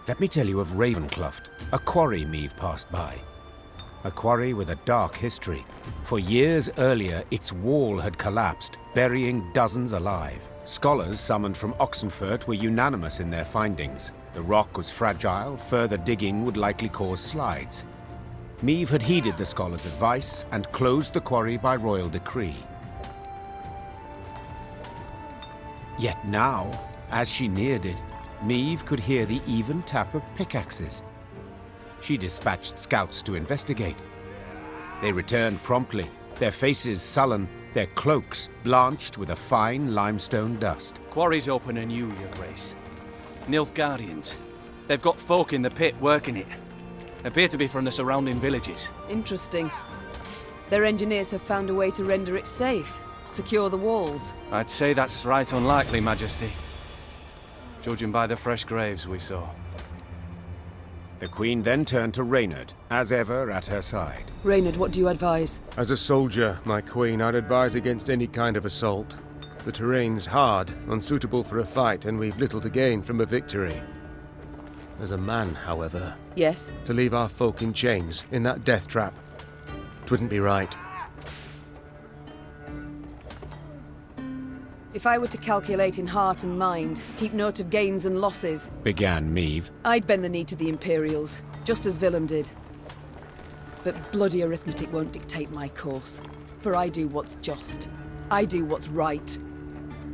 Let me tell you of Ravencloft, a quarry Meve passed by. A quarry with a dark history. For years earlier, its wall had collapsed, burying dozens alive. Scholars summoned from Oxenfurt were unanimous in their findings. The rock was fragile, further digging would likely cause slides. Meve had heeded the scholars' advice and closed the quarry by royal decree. Yet now, as she neared it, Meve could hear the even tap of pickaxes. She dispatched scouts to investigate. They returned promptly, their faces sullen, their cloaks blanched with a fine limestone dust. Quarry's open anew, Your Grace. Nilfgaardians. They've got folk in the pit working it. Appear to be from the surrounding villages. Interesting. Their engineers have found a way to render it safe. Secure the walls. I'd say that's right unlikely, Majesty. Judging by the fresh graves we saw. The Queen then turned to Reynard, as ever at her side. Reynard, what do you advise? As a soldier, my Queen, I'd advise against any kind of assault. The terrain's hard, unsuitable for a fight, and we've little to gain from a victory. As a man, however... Yes? To leave our folk in chains, in that death trap. It wouldn't be right. If I were to calculate in heart and mind, keep note of gains and losses, Began Meve. I'd bend the knee to the Imperials, just as Willem did. But bloody arithmetic won't dictate my course, for I do what's just. I do what's right.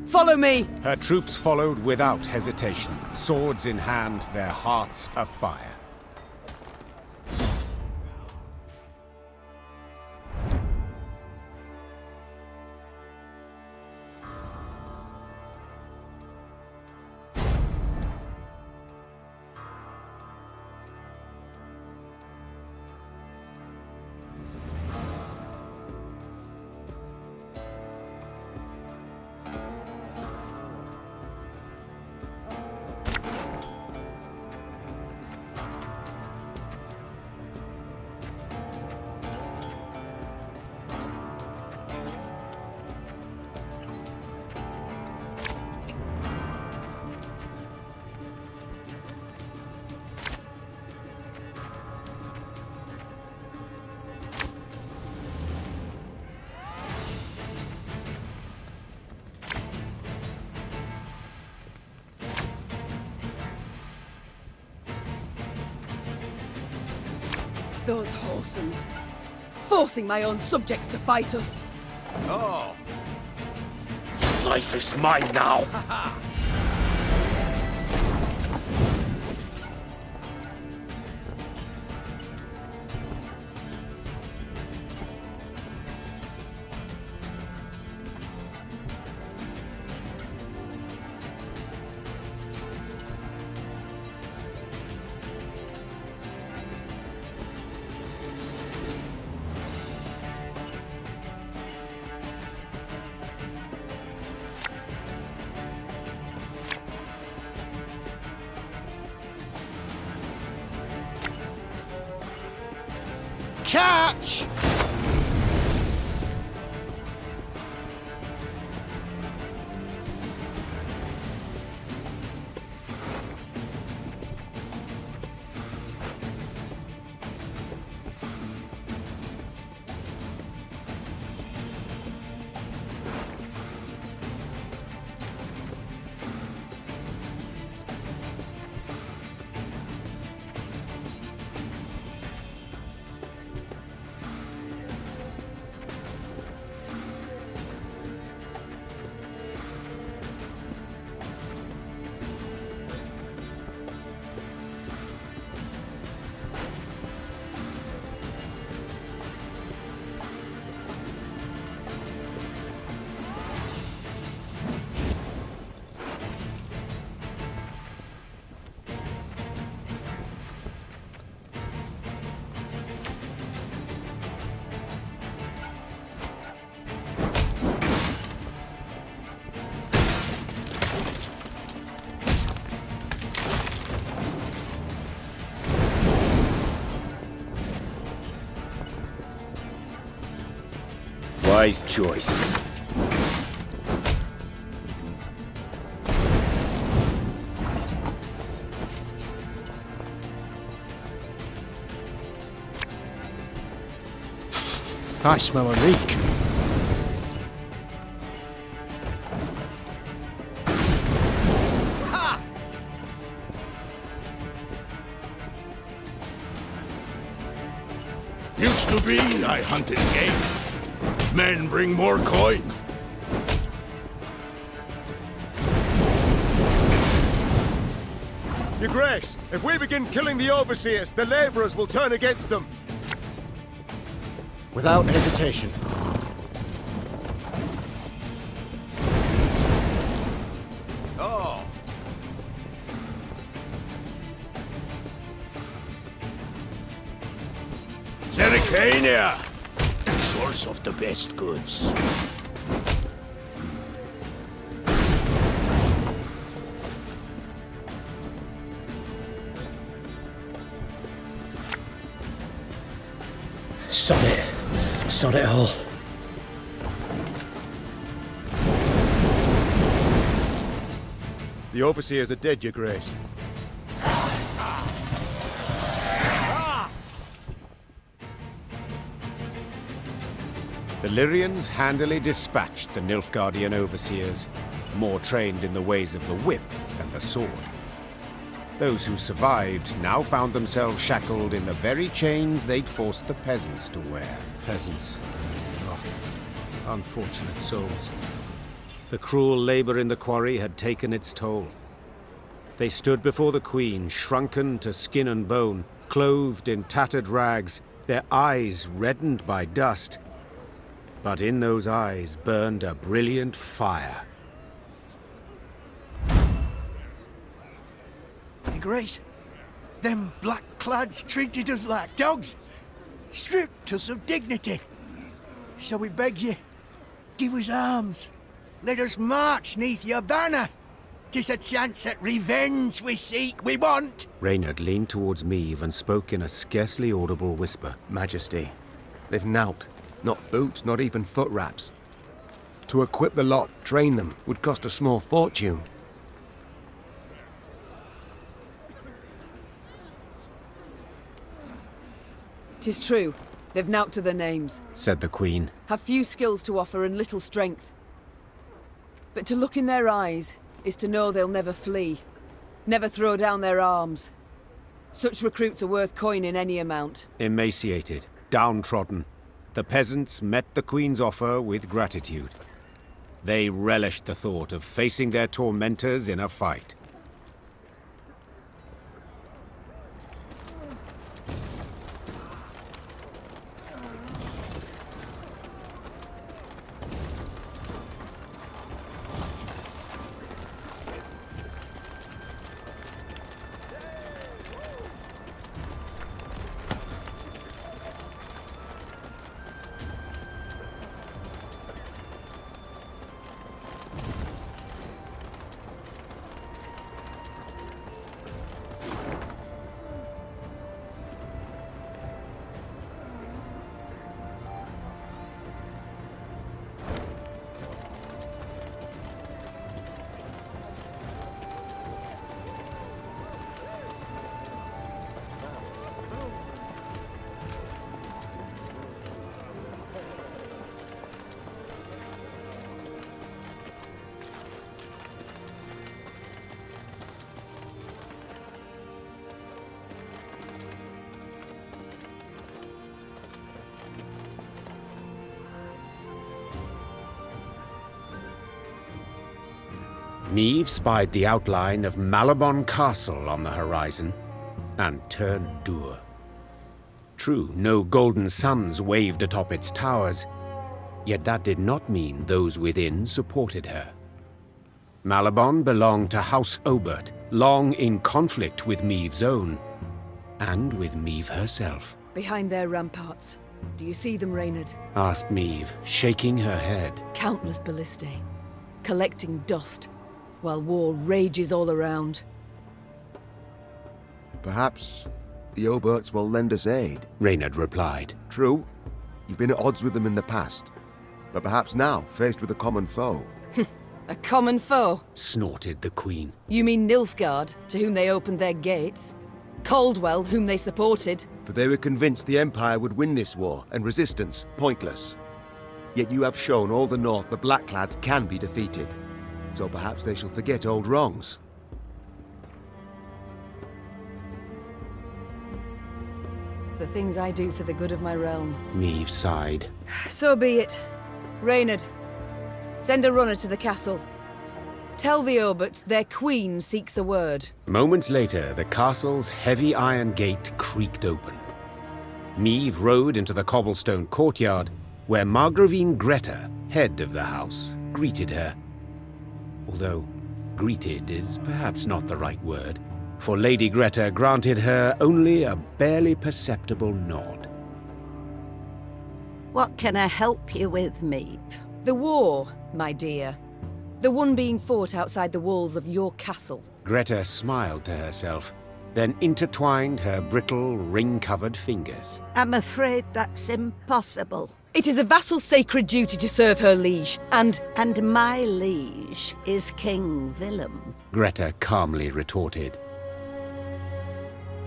Follow me! Her troops followed without hesitation, swords in hand, their hearts afire. Those whoresons. Forcing my own subjects to fight us. Oh. Life is mine now. Catch! Wise choice. I smell a leak. Used to be I hunted game. Men bring more coin. Your Grace, if we begin killing the overseers, the laborers will turn against them. Without hesitation. Oh. Zericania! Source of the best goods. Sod it all. The overseers are dead, Your Grace. The Lyrians handily dispatched the Nilfgaardian overseers, more trained in the ways of the whip than the sword. Those who survived now found themselves shackled in the very chains they'd forced the peasants to wear. Peasants. Oh, unfortunate souls. The cruel labor in the quarry had taken its toll. They stood before the Queen, shrunken to skin and bone, clothed in tattered rags, their eyes reddened by dust. But in those eyes burned a brilliant fire. Your Grace, them black-clads treated us like dogs, stripped us of dignity. So we beg you, give us arms, let us march neath your banner. 'Tis a chance at revenge we seek, we want. Reynard leaned towards Meave and spoke in a scarcely audible whisper. Majesty, they've nowt. Not boots, not even foot wraps. To equip the lot, train them, would cost a small fortune. 'Tis true. They've nowt to their names. Said the Queen. Have few skills to offer and little strength. But to look in their eyes is to know they'll never flee. Never throw down their arms. Such recruits are worth coin in any amount. Emaciated, downtrodden, the peasants met the Queen's offer with gratitude. They relished the thought of facing their tormentors in a fight. Meave spied the outline of Malabon Castle on the horizon, and turned dour. True, no golden suns waved atop its towers, yet that did not mean those within supported her. Malabon belonged to House Obert, long in conflict with Meave's own, and with Meave herself. Behind their ramparts. Do you see them, Reynard? Asked Meave, shaking her head. Countless ballistae, collecting dust, while war rages all around. Perhaps the Oberts will lend us aid. Reynard replied. True, you've been at odds with them in the past, but perhaps now, faced with a common foe. A common foe? Snorted the Queen. You mean Nilfgaard, to whom they opened their gates? Caldwell, whom they supported? For they were convinced the Empire would win this war, and resistance pointless. Yet you have shown all the North the Blackclads can be defeated. So perhaps they shall forget old wrongs. The things I do for the good of my realm. Meve sighed. So be it. Reynard, send a runner to the castle. Tell the Oberts their queen seeks a word. Moments later, the castle's heavy iron gate creaked open. Meve rode into the cobblestone courtyard, where Margravine Greta, head of the house, greeted her. Although, greeted is perhaps not the right word, for Lady Greta granted her only a barely perceptible nod. What can I help you with, Meve? The war, my dear. The one being fought outside the walls of your castle. Greta smiled to herself, then intertwined her brittle, ring-covered fingers. I'm afraid that's impossible. It is a vassal's sacred duty to serve her liege, and my liege is King Willem, Greta calmly retorted.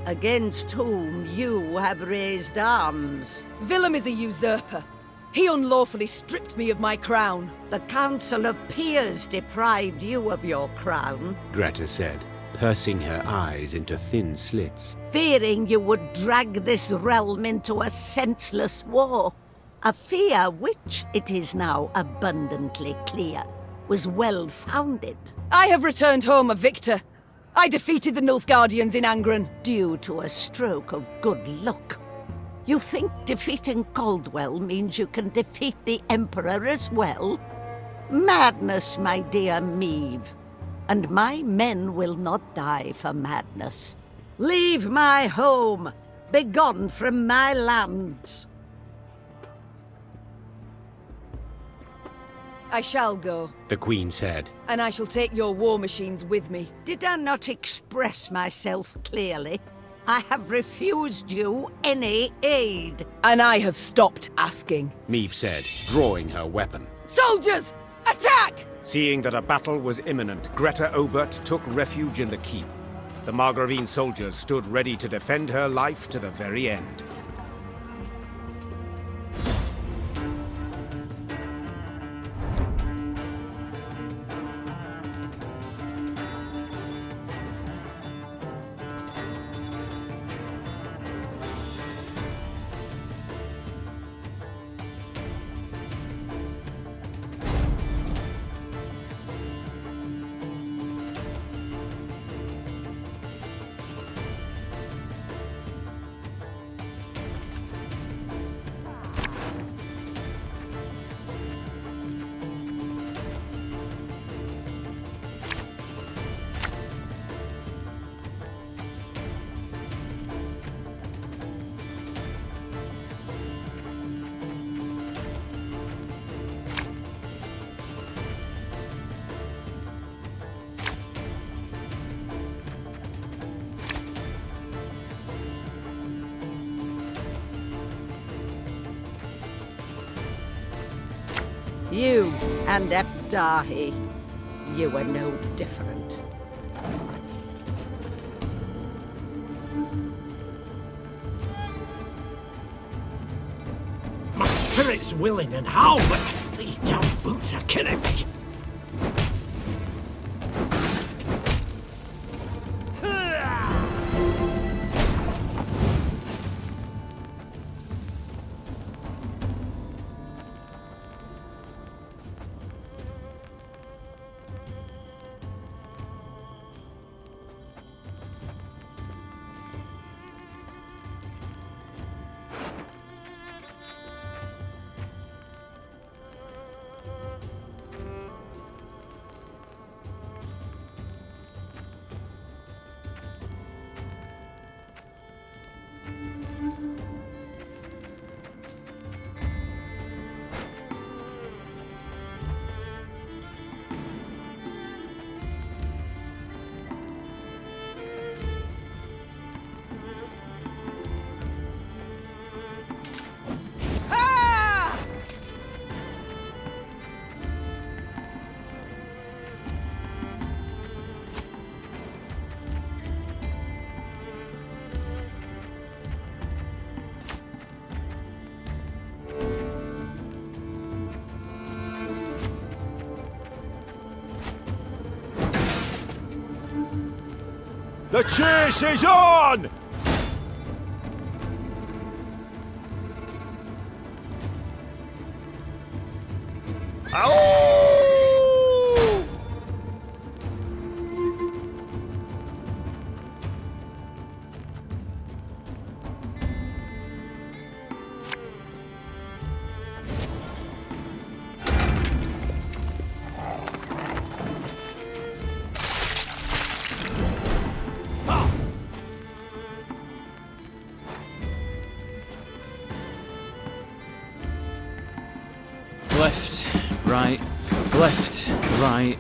against whom you have raised arms. Willem is a usurper. He unlawfully stripped me of my crown. The Council of Peers deprived you of your crown, Greta said, pursing her eyes into thin slits. fearing you would drag this realm into a senseless war. A fear which, it is now abundantly clear, was well-founded. I have returned home a victor. I defeated the Nilfgaardians in Angren. Due to a stroke of good luck. You think defeating Caldwell means you can defeat the Emperor as well? Madness, my dear Meve. And my men will not die for madness. Leave my home! Begone from my lands! I shall go, The Queen said. and I shall take your war machines with me. Did I not express myself clearly? I have refused you any aid. And I have stopped asking. Meve said, drawing her weapon. Soldiers, attack! Seeing that a battle was imminent, Greta Obert took refuge in the keep. The Margravine soldiers stood ready to defend her life to the very end. You and Ebdahi, you are no different. My spirit's willing and how, but these damn boots are killing me. The chase is on! Ow! Left, right, left, right.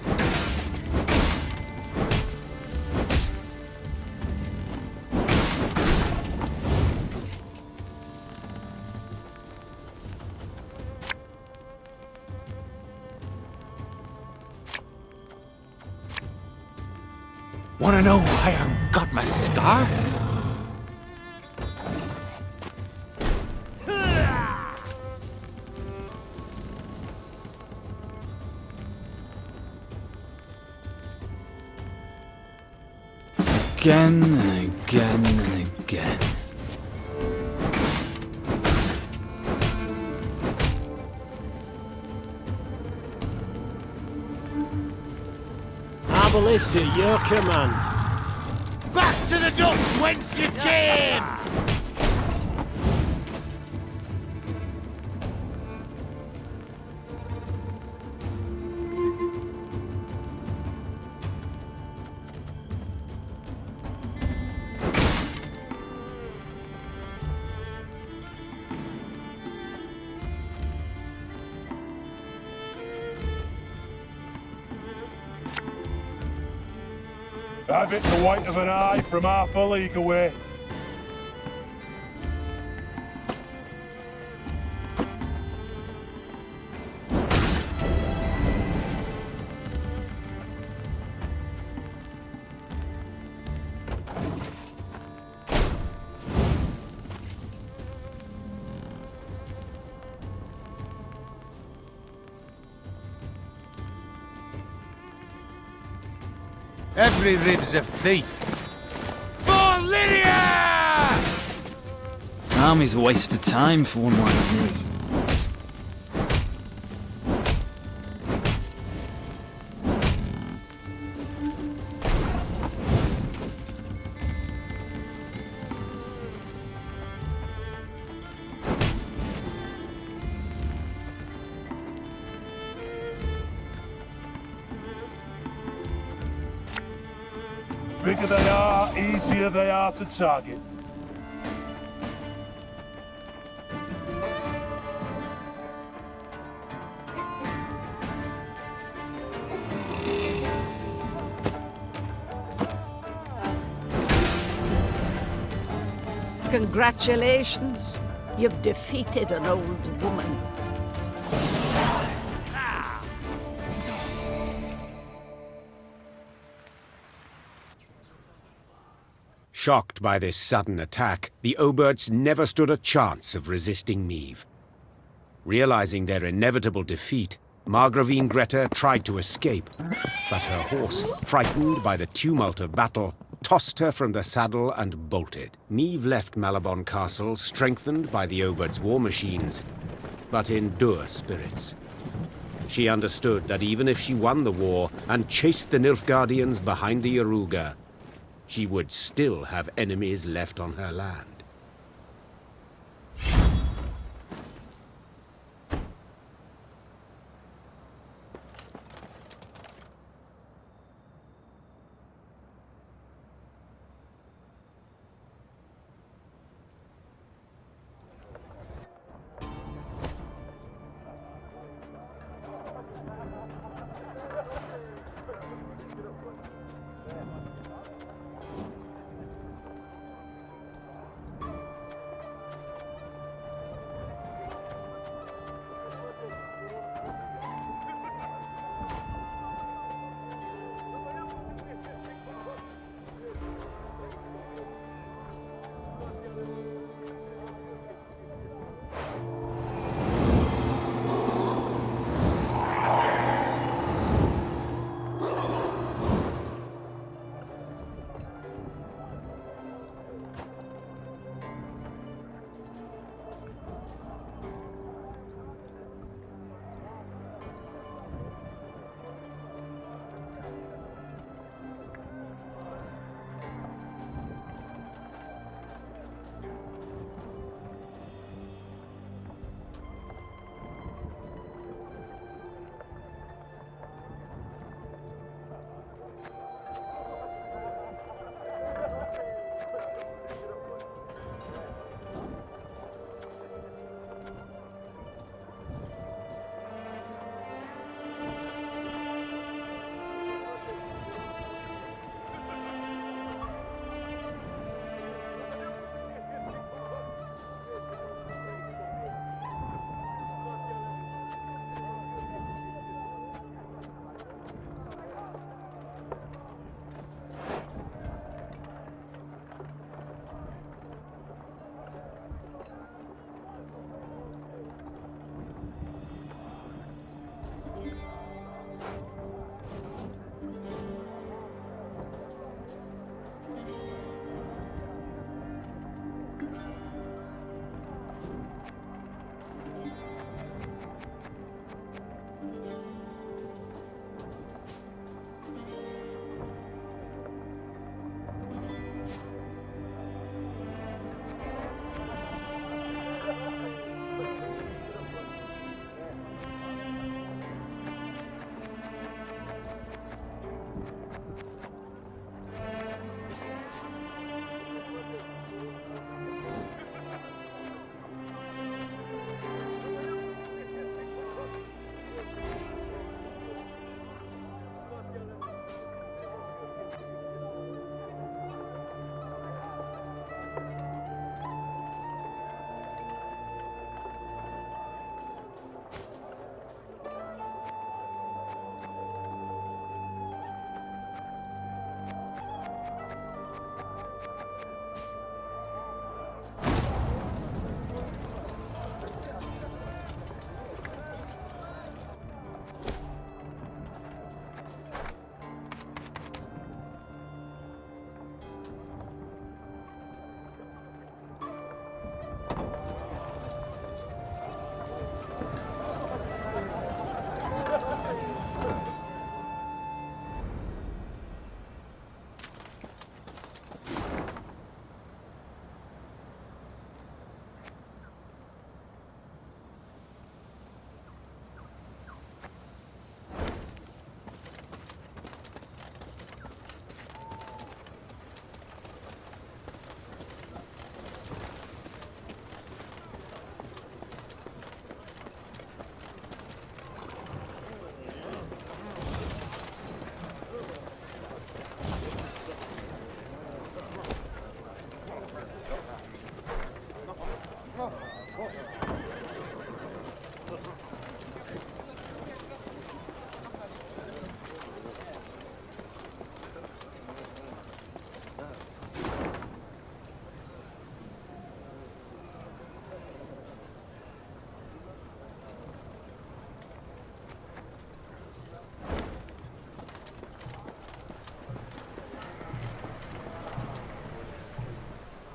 Wanna know why I got my scar? Again and again and again. Our ballista, your command. Back to the dust whence you came! Have it the white of an eye from half a league away. Every rib's a thief. For Lydia! Army's a waste of time for one like me. Bigger they are, easier they are to target. Congratulations. You've defeated an old woman. Shocked by this sudden attack, the Oberts never stood a chance of resisting Meve. Realizing their inevitable defeat, Margravine Greta tried to escape, but her horse, frightened by the tumult of battle, tossed her from the saddle and bolted. Meve left Malabon Castle strengthened by the Oberts' war machines, but in dour spirits. She understood that even if she won the war and chased the Nilfgaardians behind the Yaruga, she would still have enemies left on her land.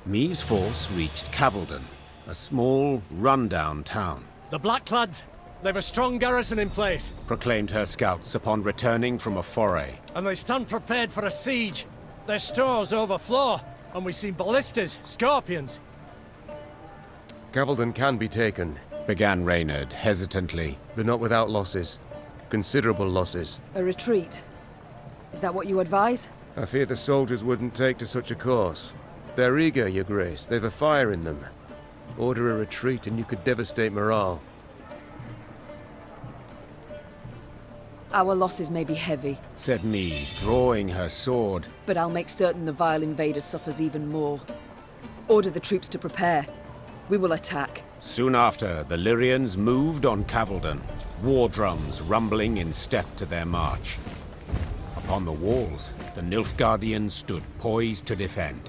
Meave's force reached Cavaldon, a small, run-down town. The Blackclads, they've a strong garrison in place, Proclaimed her scouts upon returning from a foray. and they stand prepared for a siege. Their stores overflow, and we see ballistas, scorpions. Cavaldon can be taken, Began Reynard hesitantly. but not without losses. Considerable losses. A retreat. Is that what you advise? I fear the soldiers wouldn't take to such a course. They're eager, Your Grace. They've a fire in them. Order a retreat and you could devastate morale. Our losses may be heavy, Said Meave, drawing her sword. but I'll make certain the vile invader suffers even more. Order the troops to prepare. We will attack. Soon after, the Lyrians moved on Cavaldon, war drums rumbling in step to their march. Upon the walls, the Nilfgaardians stood poised to defend.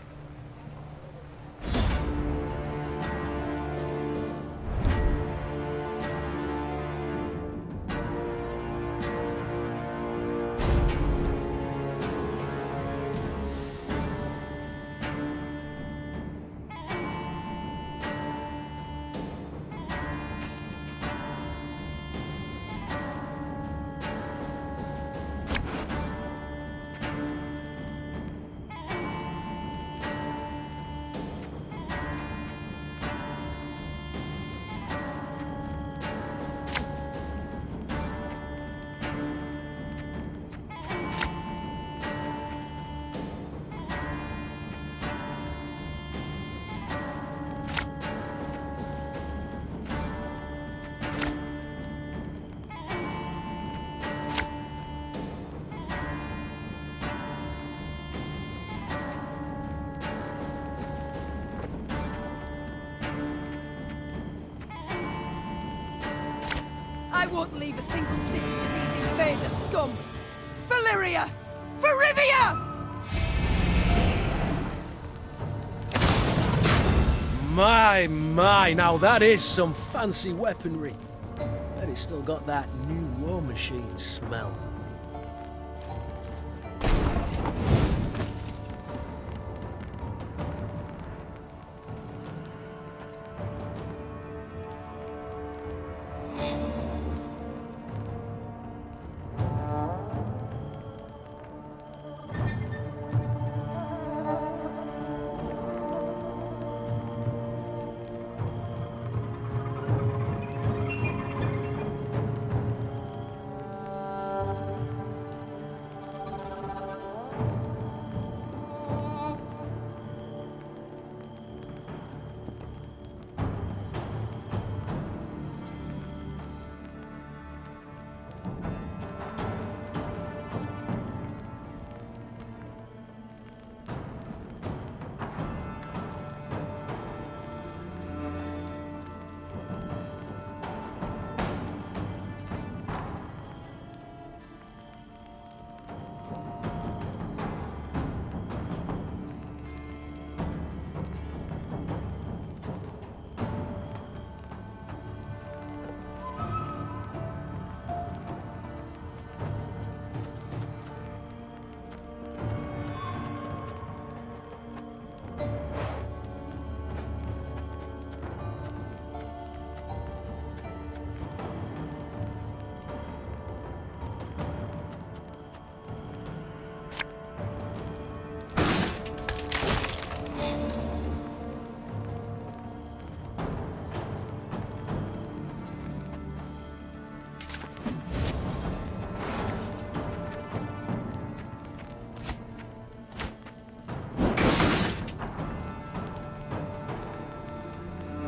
I won't leave a single city to these invader scum! Valyria! For Rivia! My, now that is some fancy weaponry. And it's still got that new war machine smell.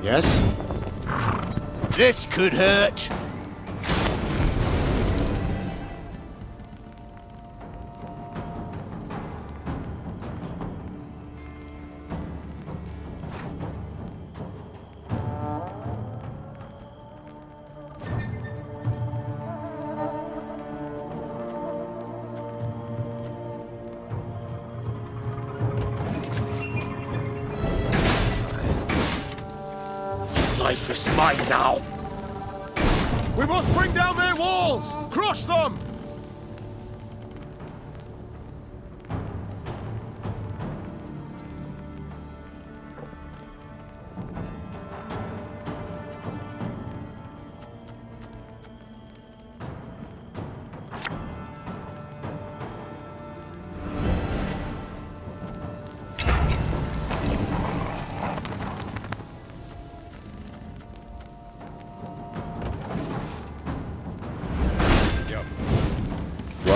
Yes? This could hurt. Life is mine now. We must bring down their walls! Crush them!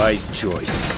wise choice.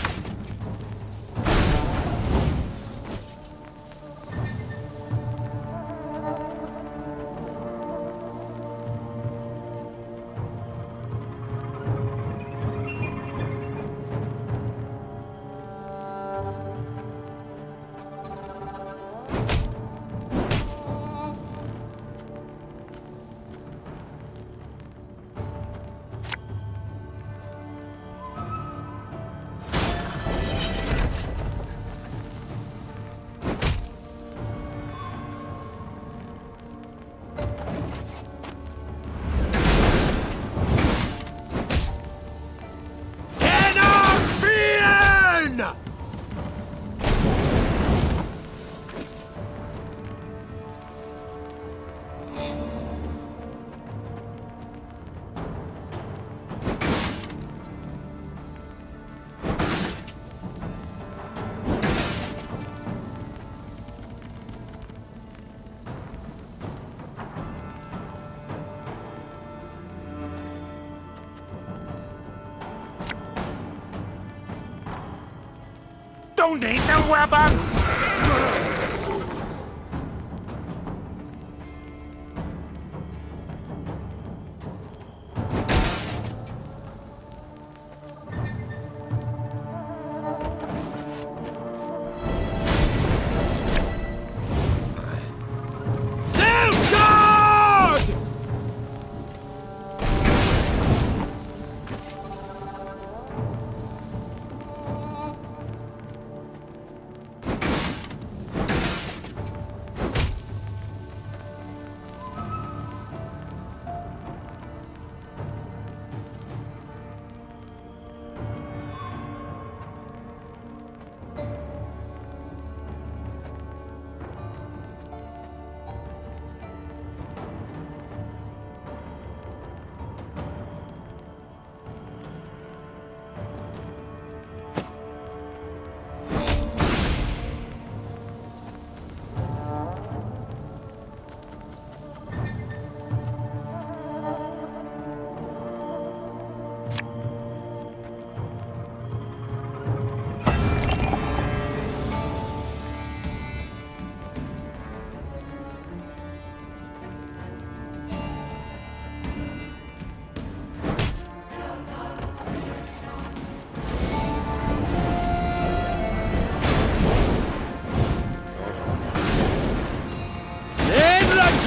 Don't need no weapon!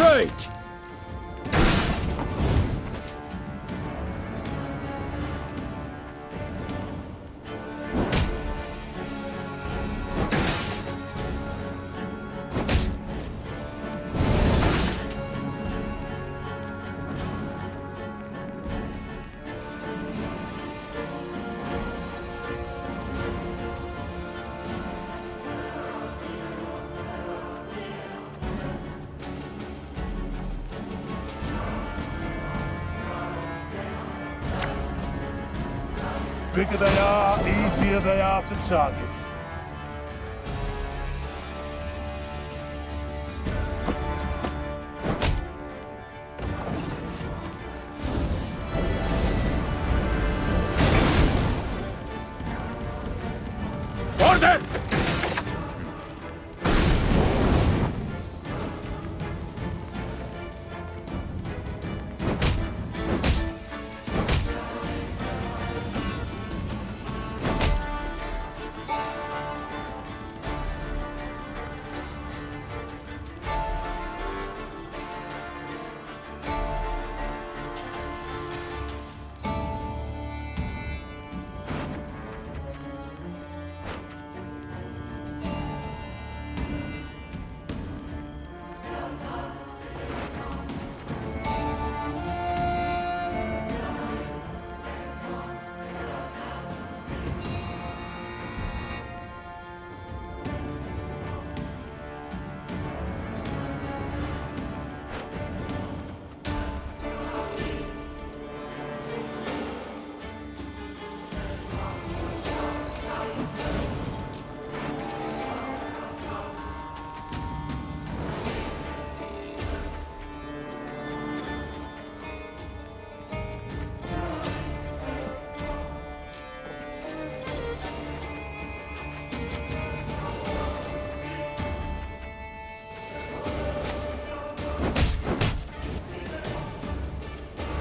Retreat! Bigger they are, easier they are to target. Order!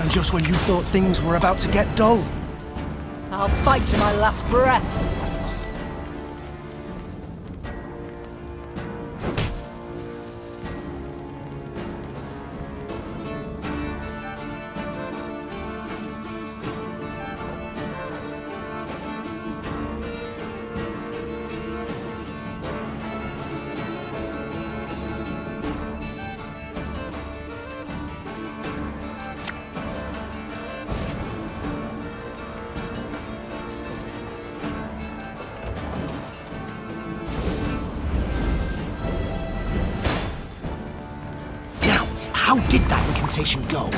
And just when you thought things were about to get dull. I'll fight to my last breath. How did that incantation go?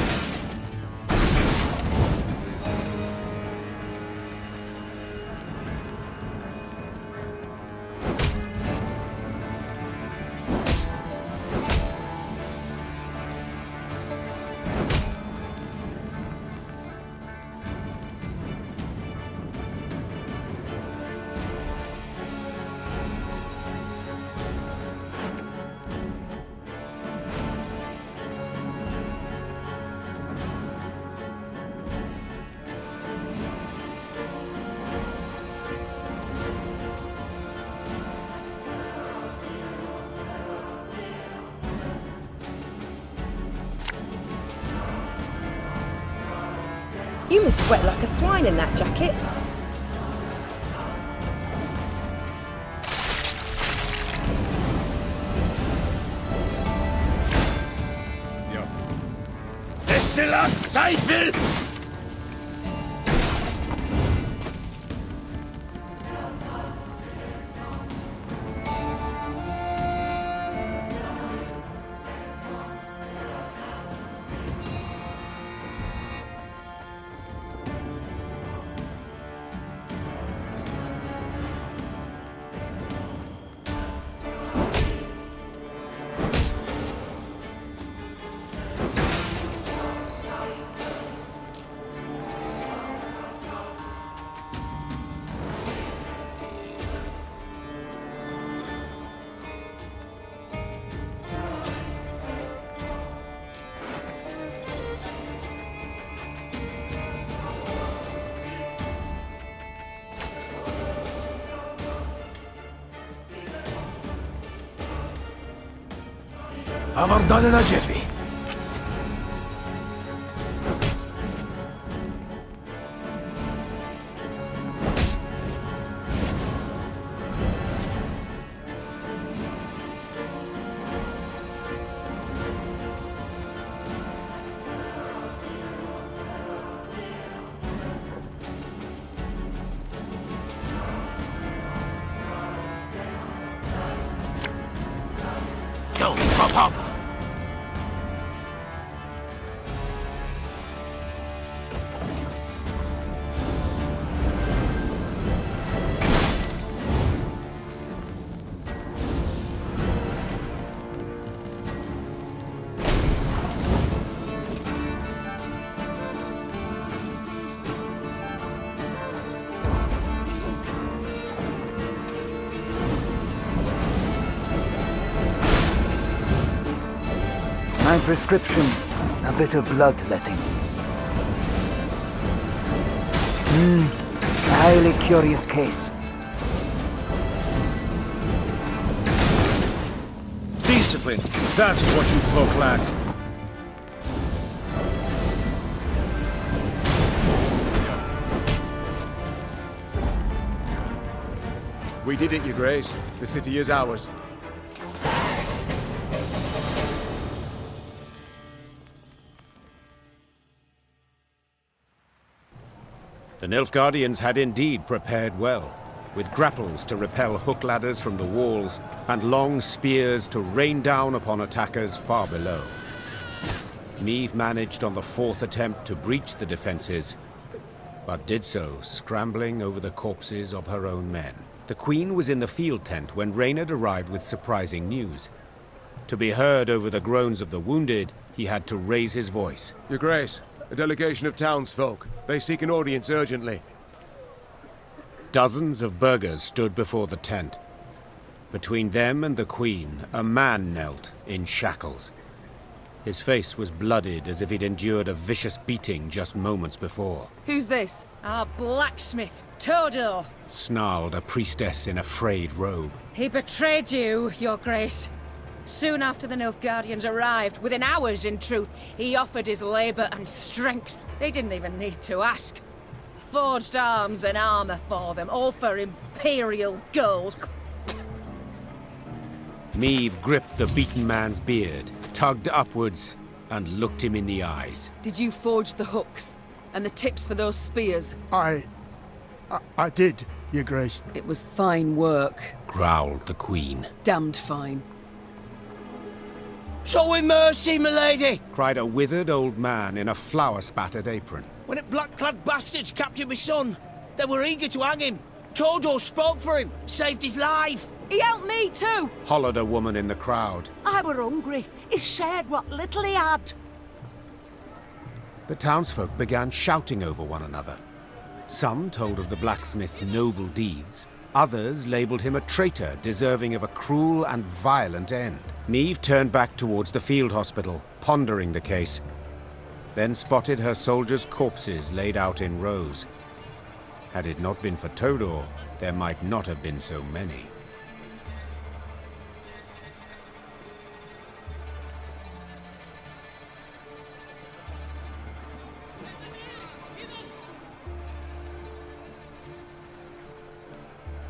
You must sweat like a swine in that jacket. Destillat Zweifel! I'm done in a jiffy. Go, hop, hop! My prescription, a bit of bloodletting. A highly curious case. Discipline. That is what you folk lack. We did it, Your Grace. The city is ours. The Nilfgaardians had indeed prepared well, with grapples to repel hook ladders from the walls and long spears to rain down upon attackers far below. Niamh managed on the fourth attempt to breach the defenses, but did so scrambling over the corpses of her own men. The Queen was in the field tent when Reynard arrived with surprising news. To be heard over the groans of the wounded, he had to raise his voice. Your Grace, a delegation of townsfolk. They seek an audience urgently. Dozens of burghers stood before the tent. Between them and the Queen, a man knelt in shackles. His face was blooded as if he'd endured a vicious beating just moments before. Who's this? Our blacksmith, Todor. Snarled a priestess in a frayed robe. He betrayed you, Your Grace. Soon after the Nilfgaardians arrived, within hours in truth, he offered his labour and strength. They didn't even need to ask. Forged arms and armour for them, all for imperial gold. Meave gripped the beaten man's beard, tugged upwards, and looked him in the eyes. Did you forge the hooks and the tips for those spears? I did, Your Grace. It was fine work. Growled the Queen. Damned fine. Show him mercy, milady! Cried a withered old man in a flour-spattered apron. When the black-clad bastards captured my son, they were eager to hang him. Todor spoke for him, saved his life. He helped me too! Hollered a woman in the crowd. I were hungry. He shared what little he had. The townsfolk began shouting over one another. Some told of the blacksmith's noble deeds. Others labelled him a traitor deserving of a cruel and violent end. Meave turned back towards the field hospital, pondering the case. Then spotted her soldiers' corpses laid out in rows. Had it not been for Todor, there might not have been so many.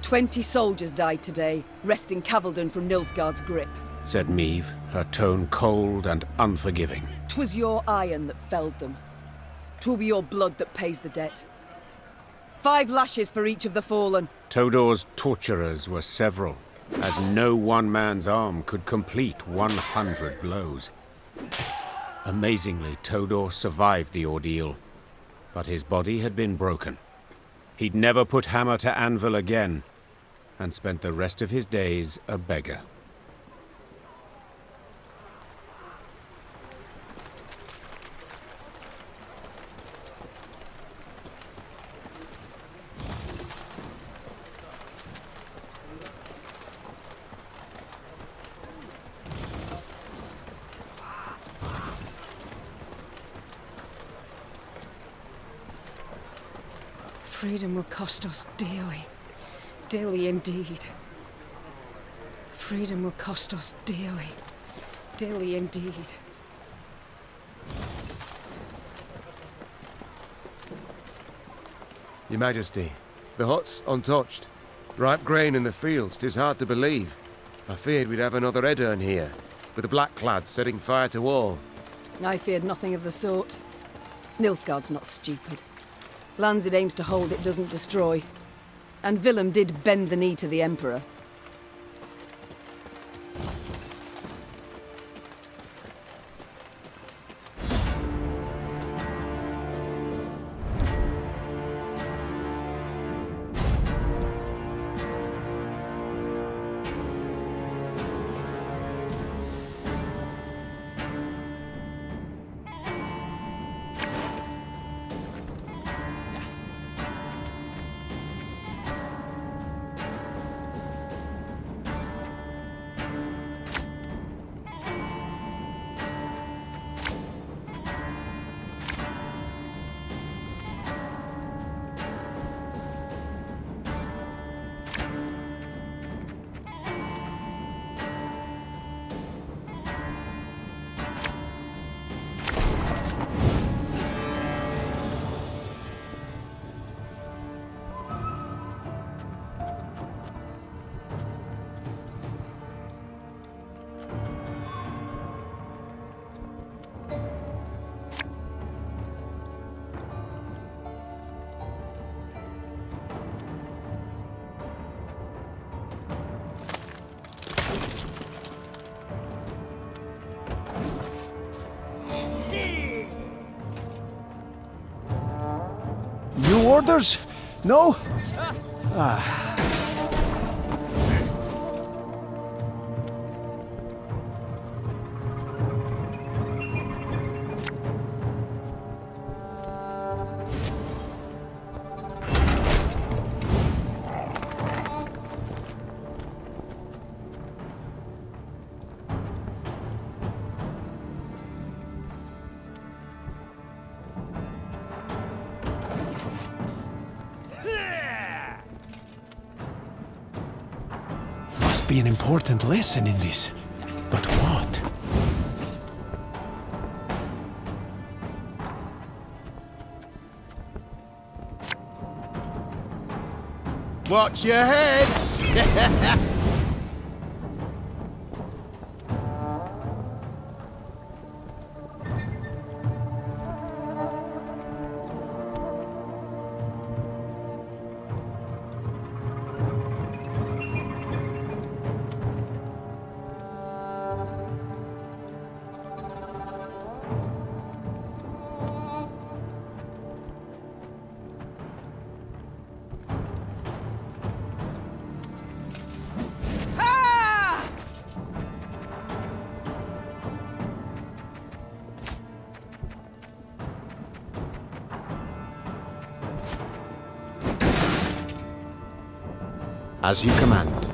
"20 soldiers died today, wresting Cavalden from Nilfgaard's grip," said Meave, her tone cold and unforgiving. "'Twas your iron that felled them. 'Twill be your blood that pays the debt. 5 lashes for each of the fallen." Todor's torturers were several, as no one man's arm could complete 100 blows. Amazingly, Todor survived the ordeal, but his body had been broken. He'd never put hammer to anvil again, and spent the rest of his days a beggar. Freedom will cost us dearly. Dearly indeed. Freedom will cost us dearly. Dearly indeed. Your Majesty, the hut's untouched. Ripe grain in the fields, 'tis hard to believe. I feared we'd have another Edirn here, with the black-clads setting fire to all. I feared nothing of the sort. Nilfgaard's not stupid. Lands it aims to hold, it doesn't destroy. And Willem did bend the knee to the Emperor. New orders? No? Ah. be an important lesson in this. But what? Watch your heads! As you command.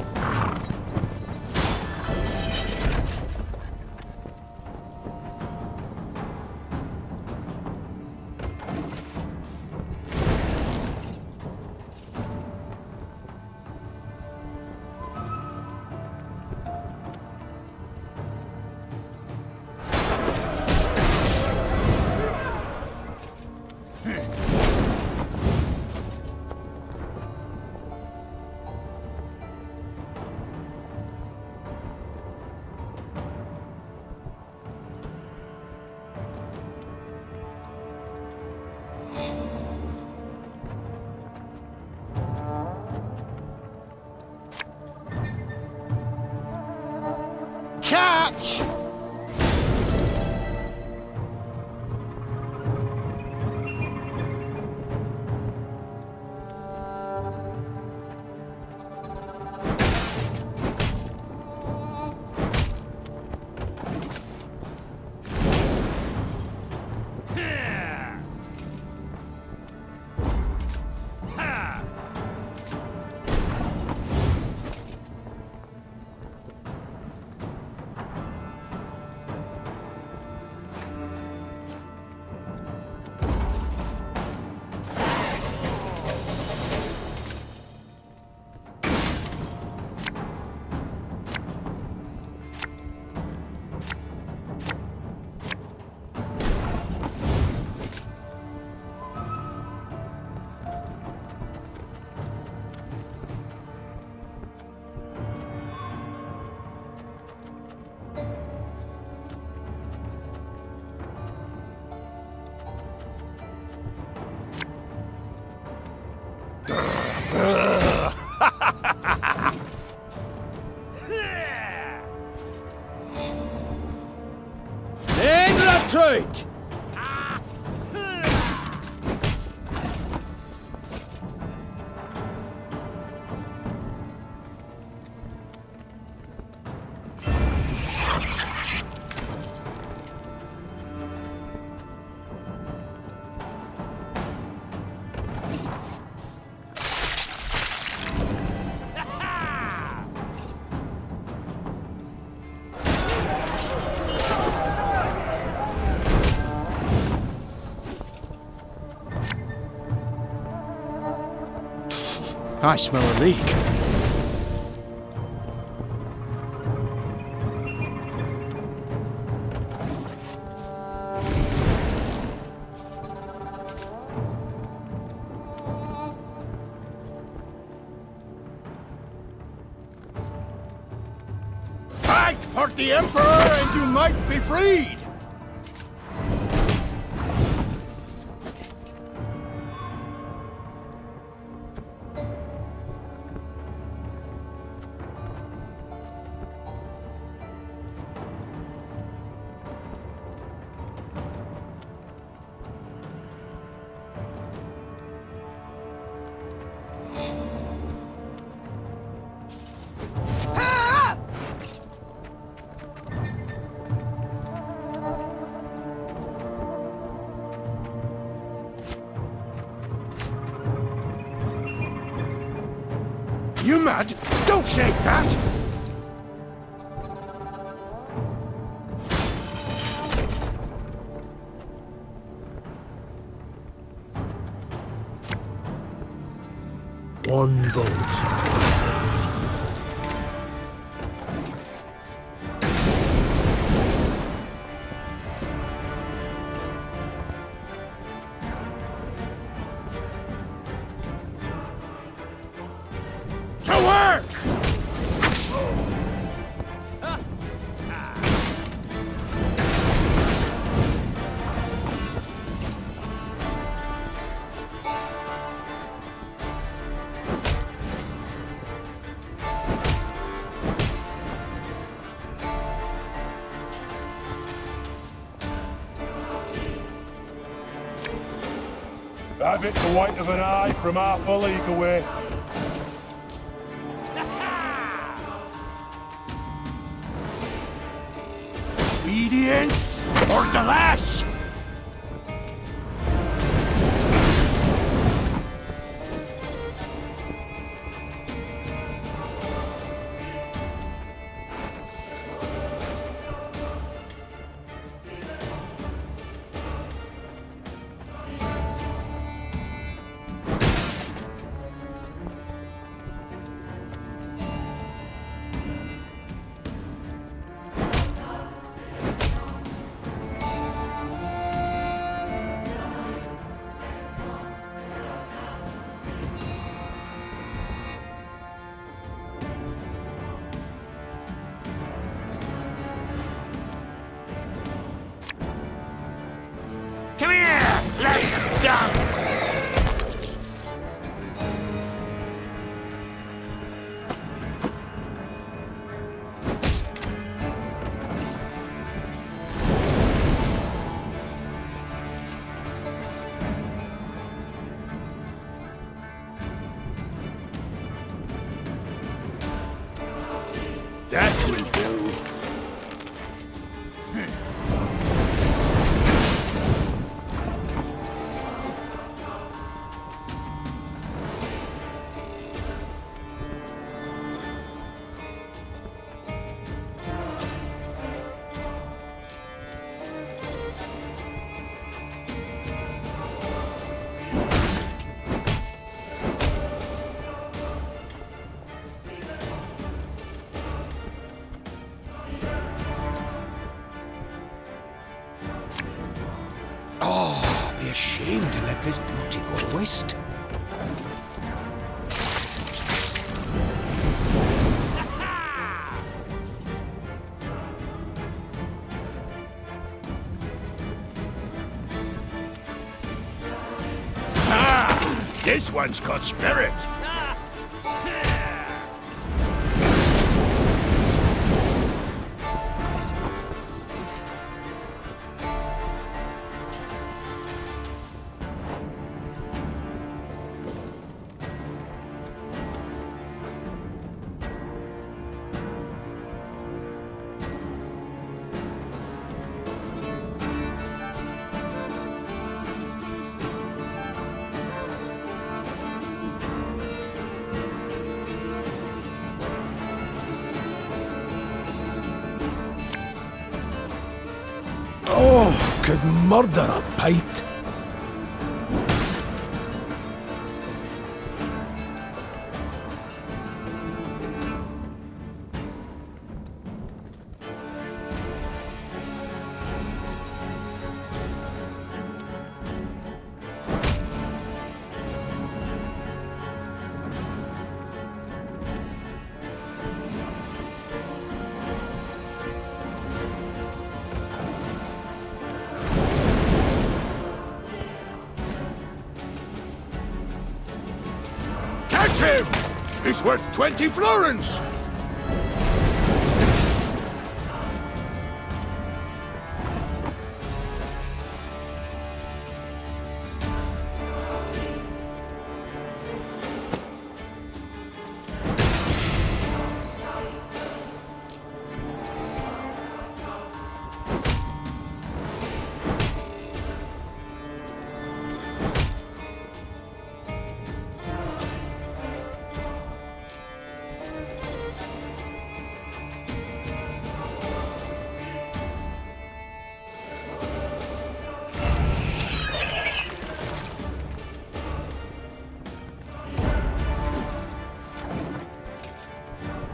Catch! Retreat! I smell a leak. Fight for the Emperor and you might be freed! You mad? Don't shake that! One bolt. Rabbit the white of an eye from half a league away. Obedience or the lash! Come here! Let's dance! That will do. Oh, be ashamed to let this beauty go to waste. This one's got spirit. Oh, could murder a pint. Catch him! He's worth 20 florins!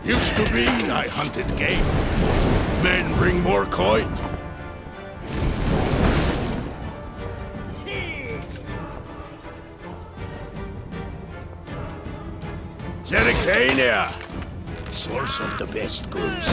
Used to be I hunted game. Men bring more coin. Zericania, source of the best goods.